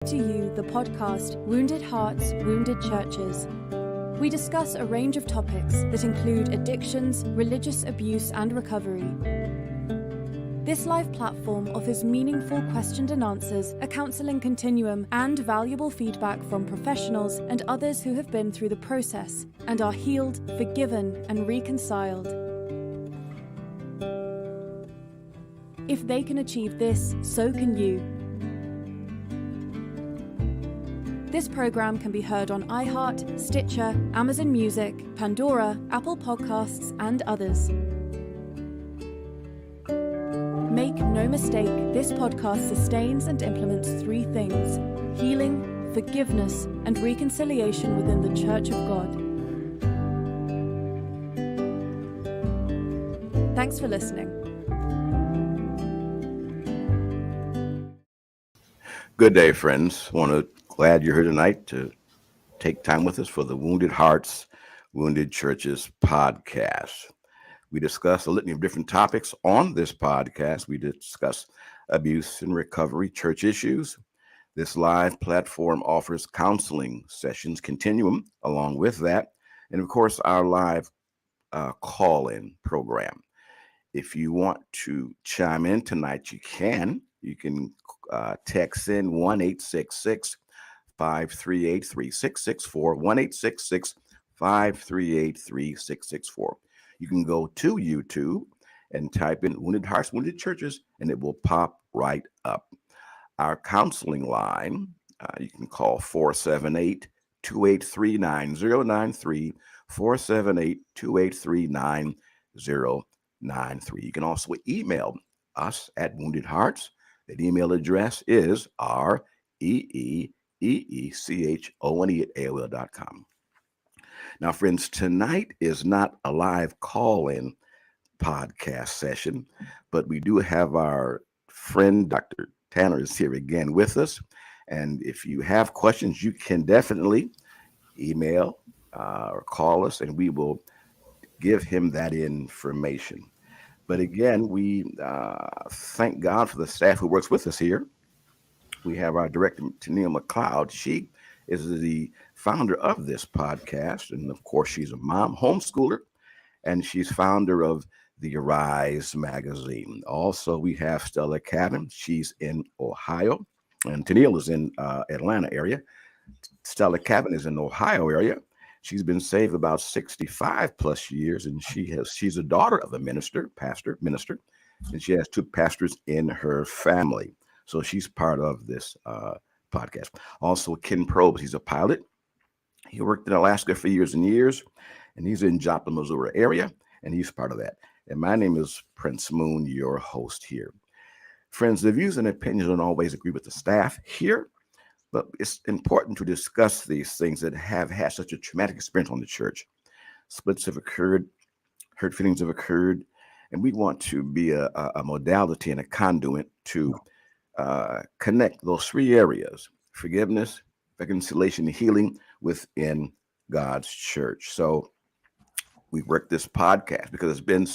To you the podcast Wounded Hearts, Wounded Churches. We discuss a range of topics that include addictions, religious abuse, and recovery. This live platform offers meaningful questions and answers, a counseling continuum, and valuable feedback from professionals and others who have been through the process and are healed, forgiven, and reconciled. If they can achieve this, so can you. This program can be heard on iHeart, Stitcher, Amazon Music, Pandora, Apple Podcasts, and others. Make no mistake, this podcast sustains and implements three things: healing, forgiveness, and reconciliation within the Church of God. Thanks for listening. Good day, friends. Glad you're here tonight to take time with us for the Wounded Hearts, Wounded Churches podcast. We discuss a litany of different topics on this podcast. We discuss abuse and recovery, church issues. This live platform offers counseling sessions continuum along with that, and of course, our live call-in program. If you want to chime in tonight, you can. You can text in 1-866-538-3664, 1-866-538-3664. You can go to YouTube and type in Wounded Hearts, Wounded Churches, and it will pop right up. Our counseling line, you can call 478-283-9093, 478-283-9093. You can also email us at Wounded Hearts. That email address is reeeechone@aol.com. Now, friends, tonight is not a live call-in podcast session, but we do have our friend, Dr. Tanner, is here again with us. And if you have questions, you can definitely email or call us, and we will give him that information. But again, we thank God for the staff who works with us here. We have our director, Tennille McLeod. She is the founder of this podcast. And of course, she's a mom, homeschooler, and she's founder of the Arise magazine. Also, we have Stella Cabin. She's in Ohio, and Tennille is in Atlanta area. Stella Cabin is in the Ohio area. She's been saved about 65 plus years, and she's a daughter of a minister, and she has two pastors in her family. So she's part of this podcast. Also, Ken Probst, he's a pilot. He worked in Alaska for years and years, and he's in Joplin, Missouri area, and he's part of that. And my name is Prince Moon, your host here. Friends, the views and opinions don't always agree with the staff here, but it's important to discuss these things that have had such a traumatic experience on the church. Splits have occurred, hurt feelings have occurred, and we want to be a modality and a conduit to connect those three areas: forgiveness, reconciliation, and healing within God's church. So we work this podcast because it's been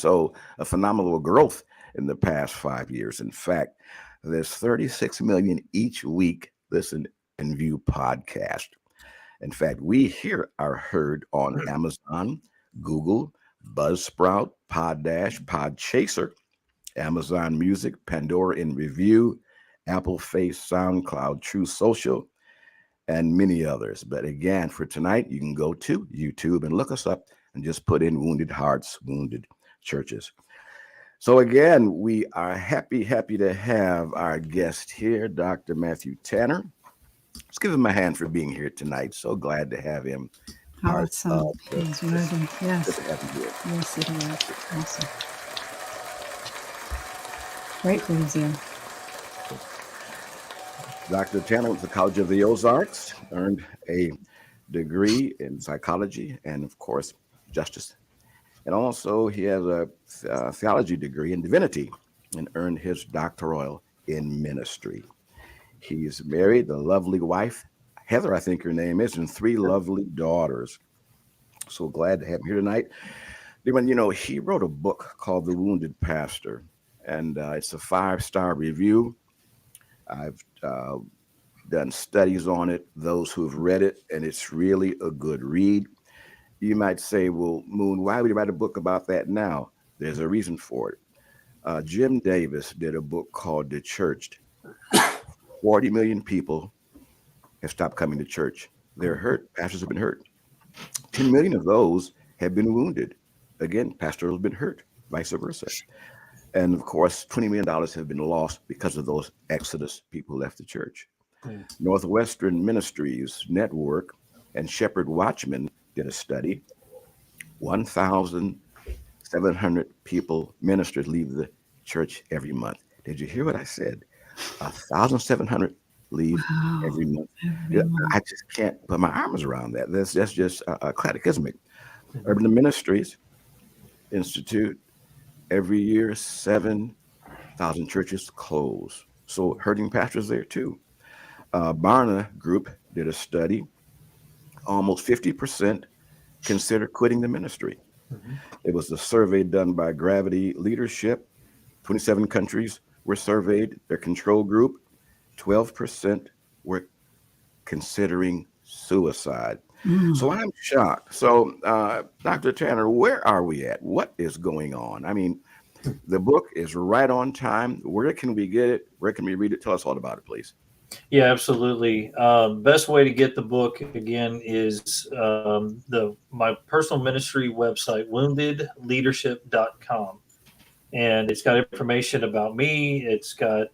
a phenomenal growth in the past 5 years. In fact, there's 36 million each week listen and view podcast. In fact, we here are heard on Amazon, Google, Buzzsprout, Poddash, Podchaser, Amazon Music, Pandora in Review, Apple Face, SoundCloud, True Social, and many others. But again, for tonight, you can go to YouTube and look us up and just put in Wounded Hearts, Wounded Churches. So again, we are happy to have our guest here, Dr. Matthew Tanner. Let's give him a hand for being here tonight. So glad to have him. Awesome. Yes. Good to have him here. Yes, it is. Awesome. Great to see you. Dr. Tanner went to the College of the Ozarks, earned a degree in psychology and, of course, justice. And also, he has a theology degree in divinity and earned his doctoral in ministry. He's married, a lovely wife, Heather, I think her name is, and 3 lovely daughters. So glad to have him here tonight. He wrote a book called The Wounded Pastor, and it's a 5-star review. I've done studies on it, those who've read it, and it's really a good read. You might say, well, Moon, why would you write a book about that now? There's a reason for it. Jim Davis did a book called The Churched. 40 million people have stopped coming to church. They're hurt. Pastors have been hurt. 10 million of those have been wounded. Again, pastors have been hurt, vice versa. And of course, $20 million have been lost because of those exodus people who left the church. Northwestern Ministries Network and Shepherd Watchman did a study. 1,700 people, ministers, leave the church every month. Did you hear what I said? 1,700 leave every month. I just can't put my arms around that. That's just cataclysmic. Urban Ministries Institute, every year, 7,000 churches close. So hurting pastors there too. Barna Group did a study. Almost 50% consider quitting the ministry. It was a survey done by Gravity Leadership. 27 countries were surveyed. Their control group, 12% were considering suicide. So I'm shocked. So, Dr. Tanner, where are we at? What is going on? I mean, the book is right on time. Where can we get it? Where can we read it? Tell us all about it, please. Yeah, absolutely. Best way to get the book again is my personal ministry website, woundedleadership.com. And it's got information about me. It's got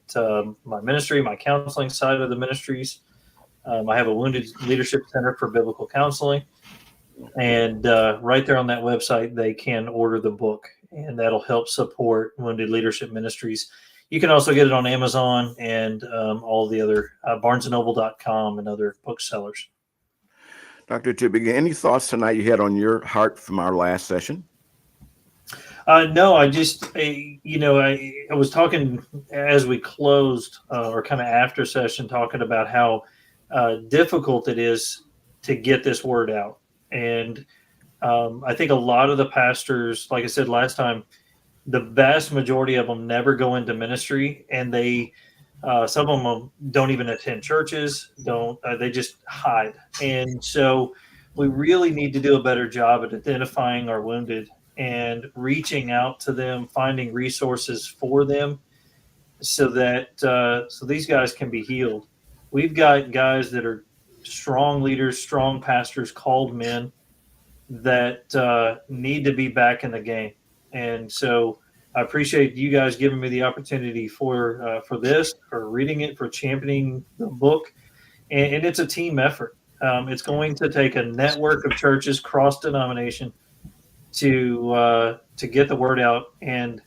my ministry, my counseling side of the ministries. I have a Wounded Leadership Center for Biblical Counseling. And right there on that website, they can order the book, and that'll help support Wounded Leadership Ministries. You can also get it on Amazon and all the other barnesandnoble.com and other booksellers. Dr. Tibbigan, any thoughts tonight you had on your heart from our last session? No, I just, I was talking as we closed or kind of after session, talking about how difficult it is to get this word out. And I think a lot of the pastors, like I said last time, the vast majority of them never go into ministry, and they, some of them don't even attend churches, they just hide. And so we really need to do a better job at identifying our wounded and reaching out to them, finding resources for them so that so these guys can be healed. We've got guys that are strong leaders, strong pastors, called men that need to be back in the game. And so I appreciate you guys giving me the opportunity for this, for reading it, for championing the book. And it's a team effort. It's going to take a network of churches, cross-denomination, to get the word out and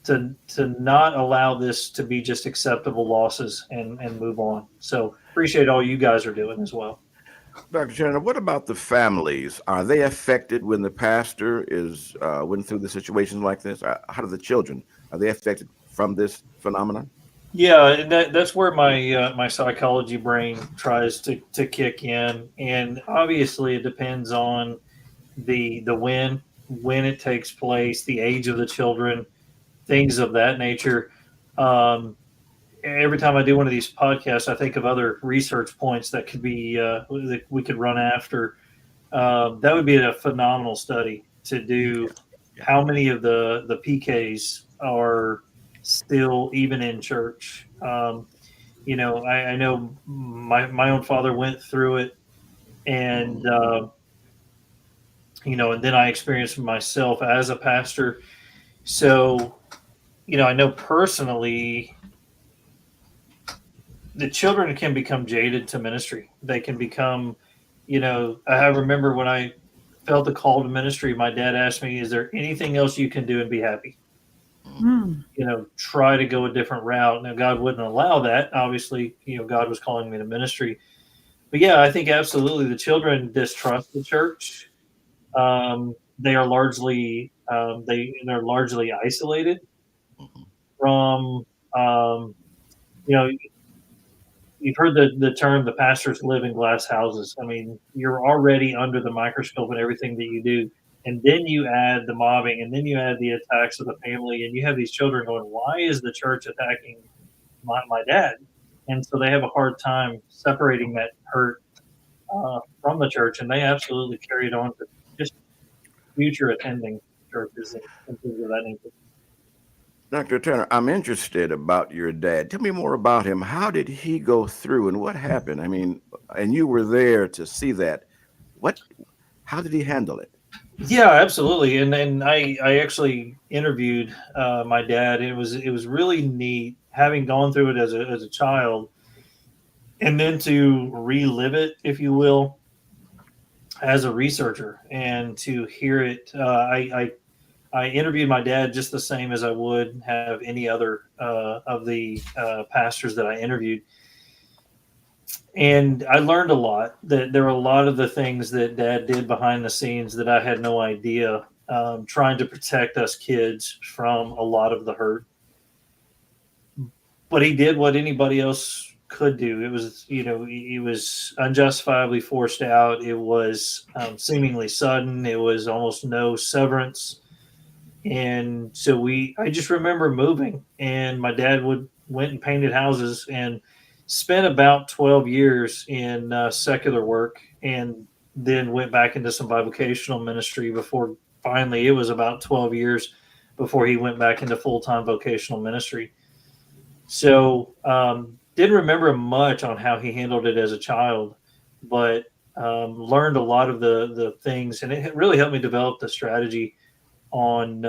to not allow this to be just acceptable losses and move on. So appreciate all you guys are doing as well. Dr. Chandler, what about the families? Are they affected when the pastor went through the situations like this? How do the children, are they affected from this phenomenon? Yeah, and that's where my psychology brain tries to kick in. And obviously it depends on the when it takes place, the age of the children, things of that nature. Every time I do one of these podcasts, I think of other research points that could be that we could run after. That would be a phenomenal study to do. How many of the PKs are still even in church? I know my own father went through it, and and then I experienced it myself as a pastor. So, I know personally, the children can become jaded to ministry. They can become, I remember when I felt the call to ministry, my dad asked me, is there anything else you can do and be happy? Try to go a different route. Now, God wouldn't allow that. Obviously, God was calling me to ministry. But yeah, I think absolutely the children distrust the church. They are largely they're largely isolated from you've heard the term the pastors live in glass houses. I mean, you're already under the microscope in everything that you do, and then you add the mobbing, and then you add the attacks of the family, and you have these children going, why is the church attacking my dad? and so they have a hard time separating that hurt from the church, and they absolutely carry it on to just future attending churches and things of that nature. Dr. Turner, I'm interested about your dad. Tell me more about him. How did he go through and what happened? I mean, and you were there to see that. How did he handle it? Yeah, absolutely. And I actually interviewed my dad. It was really neat having gone through it as a child, and then to relive it, if you will, as a researcher, and to hear it. I interviewed my dad just the same as I would have any other of the pastors that I interviewed. And I learned a lot. That there were a lot of the things that Dad did behind the scenes that I had no idea, trying to protect us kids from a lot of the hurt. But he did what anybody else could do. It was, he was unjustifiably forced out. It was seemingly sudden. It was almost no severance. And so I just remember moving, and my dad went and painted houses and spent about 12 years in secular work, and then went back into some bivocational ministry before finally it was about 12 years before he went back into full-time vocational ministry. So didn't remember much on how he handled it as a child, but learned a lot of the things, and it really helped me develop the strategy on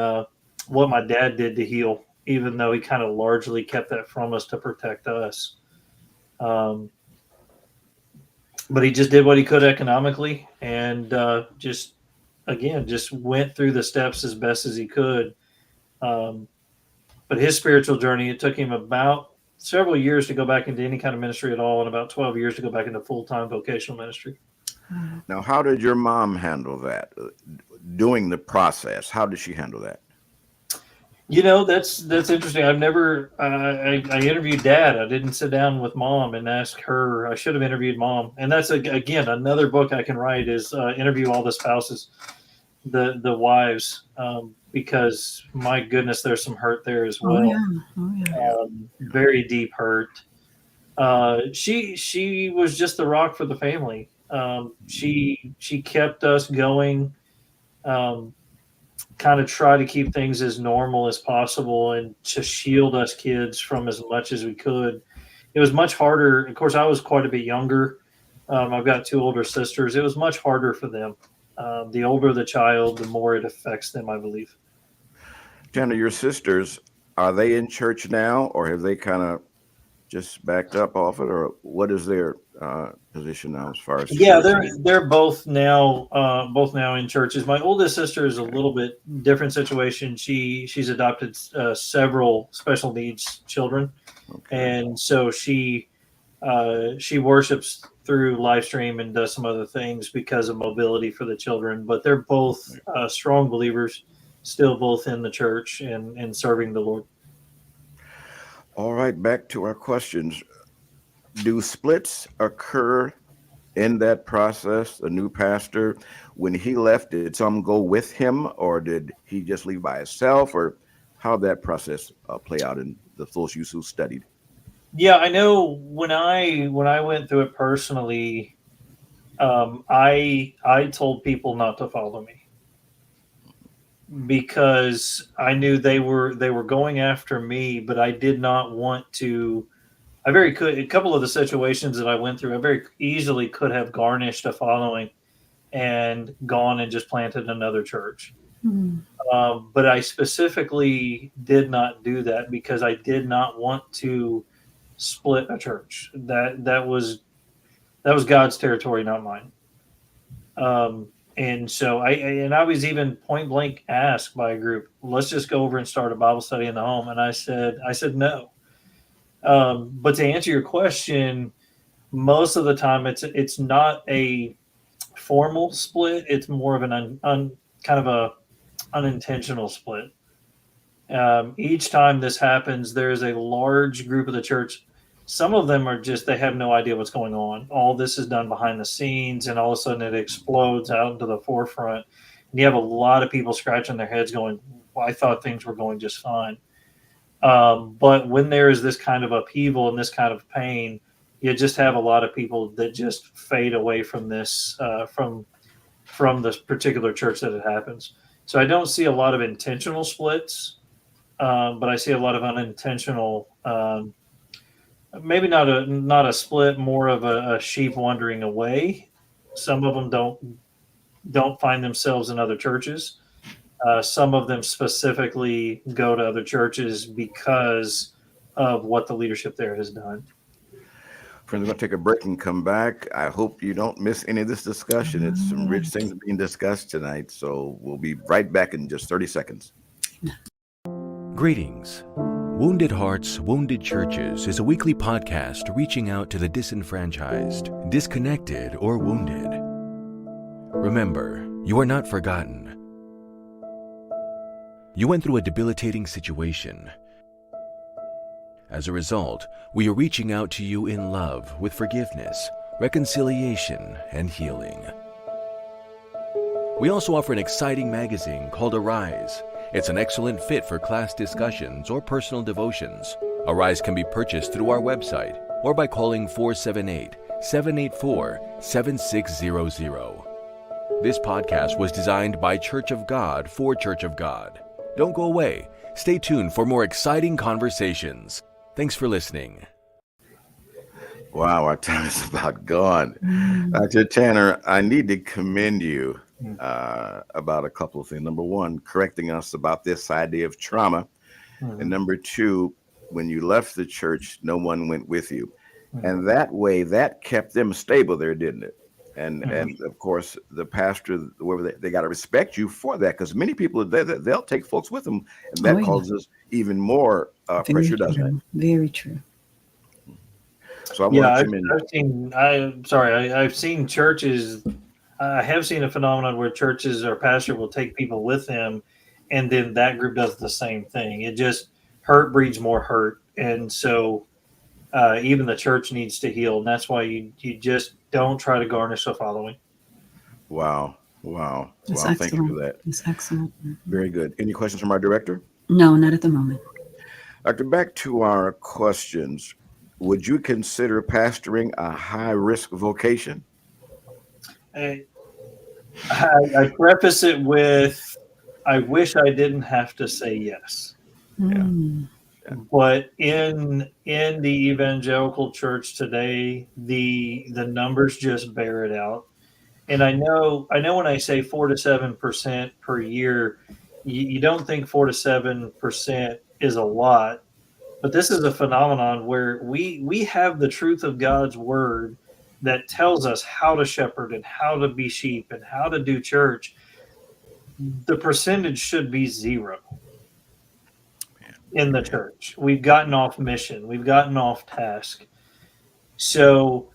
what my dad did to heal, even though he kind of largely kept that from us to protect us. But he just did what he could economically, and just went through the steps as best as he could. But his spiritual journey, it took him about several years to go back into any kind of ministry at all, and about 12 years to go back into full-time vocational ministry. Now, how did your mom handle that? Doing the process, how did she handle that? That's interesting. I've never. I interviewed Dad. I didn't sit down with Mom and ask her. I should have interviewed Mom. And that's again another book I can write is interview all the spouses, the wives, because my goodness, there's some hurt there as well. Very deep hurt. She was just the rock for the family. She kept us going. Kind of try to keep things as normal as possible and to shield us kids from as much as we could. It was much harder. Of course, I was quite a bit younger. I've got two older sisters. It was much harder for them. The older the child, the more it affects them, I believe. Tanner, your sisters, are they in church now, or have they kind of just backed up off it, or what is their position now as far as? Yeah, they're both now in churches. My oldest sister is a little bit different situation. She's adopted several special needs children, and so she worships through live stream and does some other things because of mobility for the children. But they're both strong believers, still both in the church and serving the Lord. All right, back to our questions. Do splits occur in that process? The new pastor, when he left, did some go with him, or did he just leave by himself, or how did that process play out in those you who studied? Yeah, I know when I went through it personally, I told people not to follow me because I knew they were going after me, but I did not want to. A couple of the situations that I went through, I very easily could have garnished a following and gone and just planted another church. But I specifically did not do that because I did not want to split a church. That was God's territory, not mine. And so I was even point blank asked by a group, let's just go over and start a Bible study in the home. And I said no. But to answer your question, most of the time it's not a formal split. It's more of an kind of a unintentional split. Each time this happens, there's a large group of the church. Some of them are just, they have no idea what's going on. All this is done behind the scenes, and all of a sudden it explodes out into the forefront. And you have a lot of people scratching their heads going, well, I thought things were going just fine. But when there is this kind of upheaval and this kind of pain, you just have a lot of people that just fade away from this, from this particular church that it happens. So I don't see a lot of intentional splits, but I see a lot of unintentional. Maybe not a split, more of a sheep wandering away. Some of them don't find themselves in other churches. Some of them specifically go to other churches because of what the leadership there has done. Friends, we're going to take a break and come back. I hope you don't miss any of this discussion. It's some rich things being discussed tonight. So we'll be right back in just 30 seconds. Greetings. Wounded Hearts, Wounded Churches is a weekly podcast reaching out to the disenfranchised, disconnected, or wounded. Remember, you are not forgotten. You went through a debilitating situation. As a result, we are reaching out to you in love with forgiveness, reconciliation, and healing. We also offer an exciting magazine called Arise. It's an excellent fit for class discussions or personal devotions. Arise can be purchased through our website or by calling 478-784-7600. This podcast was designed by Church of God for Church of God. Don't go away. Stay tuned for more exciting conversations. Thanks for listening. Wow, our time is about gone. Dr. Tanner, I need to commend you about a couple of things. Number one, correcting us about this idea of trauma. And number two, when you left the church, no one went with you. And that way, that kept them stable there, didn't it? And of course, the pastor, whoever they got to respect you for that, because many people, they'll take folks with them, and that causes even more pressure, doesn't it? Very true. So I want to I've seen churches. I have seen a phenomenon where churches or pastor will take people with them, and then that group does the same thing. It just hurt breeds more hurt, and so even the church needs to heal, and that's why you just don't try to garnish a following. Wow. That's Thank you for that. That's excellent. Very good. Any questions from our director? No, not at the moment. Doctor, back to our questions. Would you consider pastoring a high-risk vocation? I preface it with, I wish I didn't have to say yes. But in the evangelical church today, the numbers just bear it out. And I know when I say 4 to 7% per year, you don't think 4 to 7% is a lot, but this is a phenomenon where we have the truth of God's word that tells us how to shepherd and how to be sheep and how to do church. The percentage should be 0 in the church. We've gotten off mission. We've gotten off task. So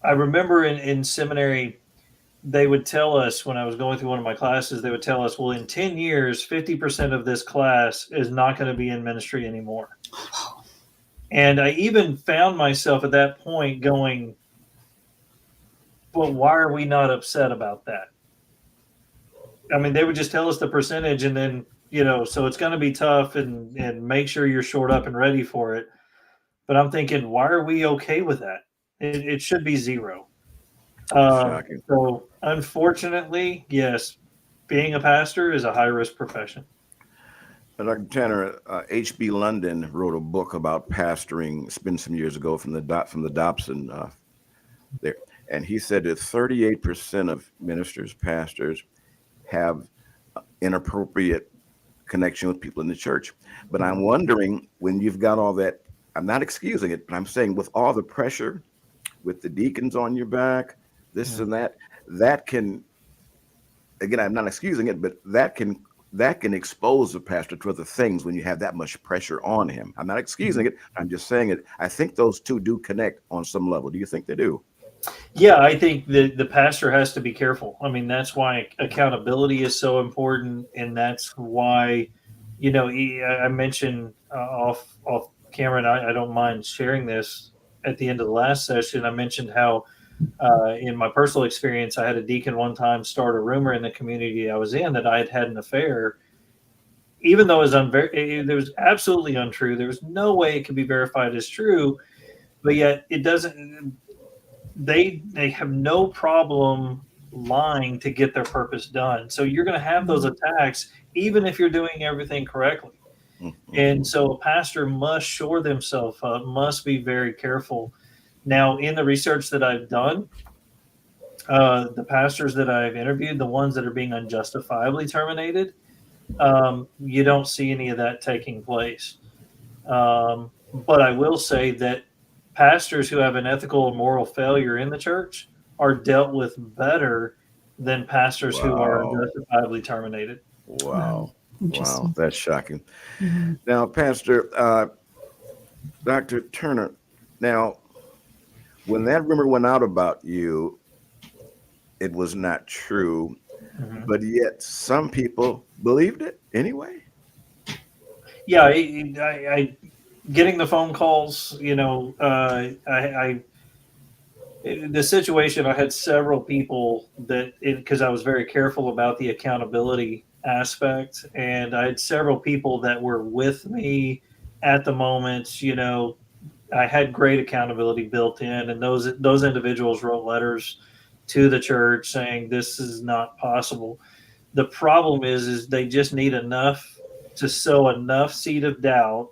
I remember in seminary, they would tell us, when I was going through one of my classes, they would tell us, well, in 10 years, 50% of this class is not going to be in ministry anymore. And I even found myself at that point going, well, why are we not upset about that? I mean, they would just tell us the percentage, and then, so it's going to be tough, and make sure you're shored up and ready for it. But I'm thinking, why are we okay with that? It should be 0. So unfortunately, yes, being a pastor is a high-risk profession. Dr. Tanner, H.B. London wrote a book about pastoring. It's been some years ago from the Dobson there, and he said that 38% of ministers, pastors, have inappropriate connection with people in the church. But I'm wondering, when you've got all that, I'm not excusing it, but I'm saying with all the pressure, with the deacons on your back, this and that can, again, I'm not excusing it, but that can expose the pastor to other things when you have that much pressure on him. I'm not excusing it. I'm just saying it. I think those two do connect on some level. Do you think they do? Yeah, I think the pastor has to be careful. I mean, that's why accountability is so important, and that's why, I mentioned off camera, and I don't mind sharing this. At the end of the last session, I mentioned how in my personal experience, I had a deacon one time start a rumor in the community I was in that I had had an affair. even though it's there's absolutely untrue. There's no way it can be verified as true, but yet it doesn't. They have no problem lying to get their purpose done. So you're going to have those attacks, even if you're doing everything correctly. And so a pastor must shore themselves up, must be very careful. Now, in the research that I've done, the pastors that I've interviewed, the ones that are being unjustifiably terminated, you don't see any of that taking place. But I will say that pastors who have an ethical or moral failure in the church are dealt with better than pastors who are unjustifiably terminated. Wow. Interesting. Wow, that's shocking. Mhm. Now, Pastor, Dr. Turner, now, when that rumor went out about you, it was not true, but yet some people believed it anyway. Yeah, I getting the phone calls, the situation, I had several people because I was very careful about the accountability aspect, and I had several people that were with me at the moment. I had great accountability built in, and those individuals wrote letters to the church saying this is not possible. The problem is they just need enough to sow enough seed of doubt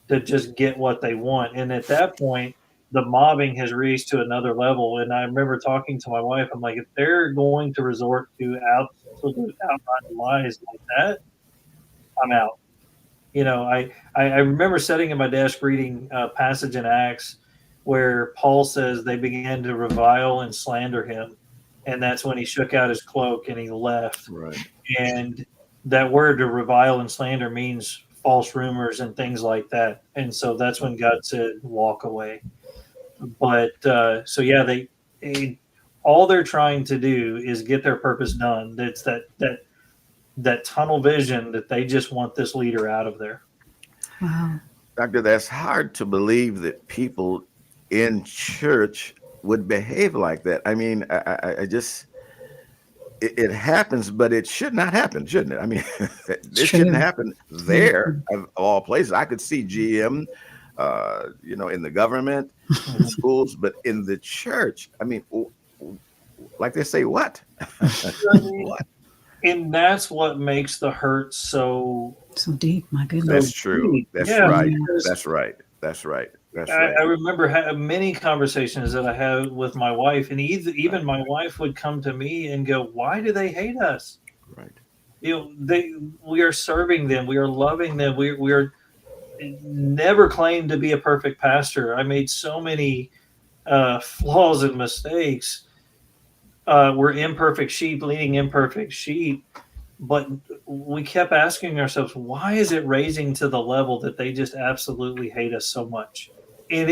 to just get what they want. And at that point, the mobbing has reached to another level. And I remember talking to my wife, I'm like, if they're going to resort to absolute outright lies like that, I'm out. I remember sitting at my desk reading a passage in Acts where Paul says they began to revile and slander him. And that's when he shook out his cloak and he left. Right. And that word to revile and slander means false rumors and things like that. And so that's when God said, walk away. But so yeah, all they're trying to do is get their purpose done. It's that tunnel vision that they just want this leader out of there. Wow. Doctor, that's hard to believe that people in church would behave like that. I mean, I just, it happens, but it should not happen, shouldn't it? I mean, it shouldn't happen there of all places. I could see GM, in the government, in schools, but in the church, I mean, like they say, what? What? And that's what makes the hurt so deep. My goodness. That's true. That's right. That's right. That's right. That's right. I remember many conversations that I had with my wife, and even my wife would come to me and go, "Why do they hate us?" Right. We are serving them. We are loving them. We are never claimed to be a perfect pastor. I made so many flaws and mistakes. We're imperfect sheep leading imperfect sheep, but we kept asking ourselves, why is it raising to the level that they just absolutely hate us so much? And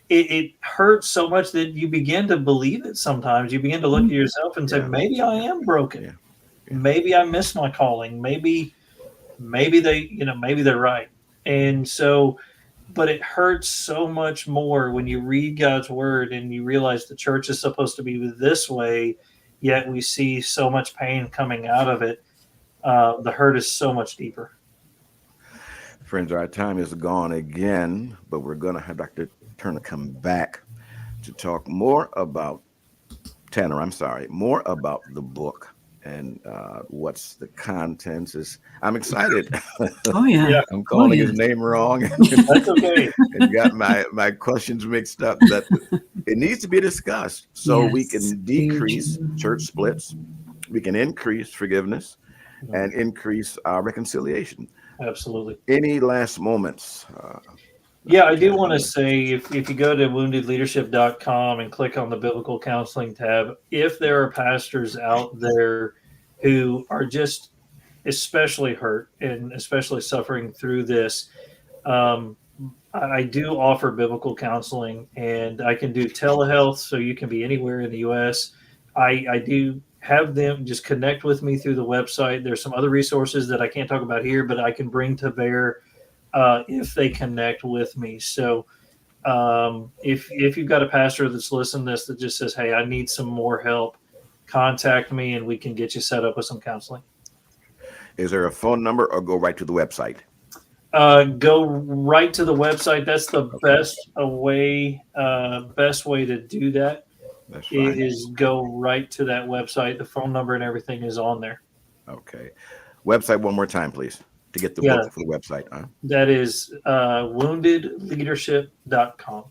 it hurts so much that you begin to believe it sometimes. You begin to look at yourself and say, maybe I am broken. Yeah. Yeah. Maybe I missed my calling. Maybe they're right. And so, but it hurts so much more when you read God's word and you realize the church is supposed to be this way, yet we see so much pain coming out of it. The hurt is so much deeper. Friends, our time is gone again, but we're going to have Dr. Turner come back to talk more about more about the book and what's the contents. I'm excited. Oh, yeah. I'm calling his name wrong. That's okay. And got my questions mixed up, but it needs to be discussed so we can decrease church splits. We can increase forgiveness and increase our reconciliation. Absolutely. Any last moments? I do want to say if you go to woundedleadership.com and click on the biblical counseling tab, if there are pastors out there who are just especially hurt and especially suffering through this, I do offer biblical counseling, and I can do telehealth, so you can be anywhere in the U.S. I do have them just connect with me through the website. There's some other resources that I can't talk about here, but I can bring to bear if they connect with me. So if you've got a pastor that's listening to this that just says, hey, I need some more help, contact me and we can get you set up with some counseling. Is there a phone number or go right to the website? Go right to the website. That's the best way to do that. That's fine. Is go right to that website. The phone number and everything is on there. Okay. Website one more time, please, to get the book for the website. That is woundedleadership.com.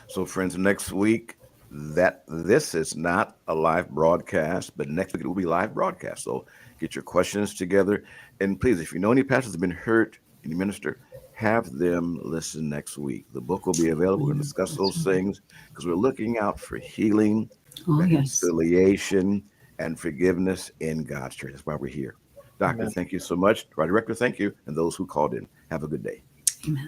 So, friends, next week, this is not a live broadcast, but next week it will be live broadcast. So get your questions together. And please, if you know any pastors have been hurt in your minister, have them listen next week. The book will be available. We're going to discuss those things because we're looking out for healing, reconciliation, and forgiveness in God's church. That's why we're here. Doctor, thank you so much. To our director, thank you. And those who called in, have a good day. Amen.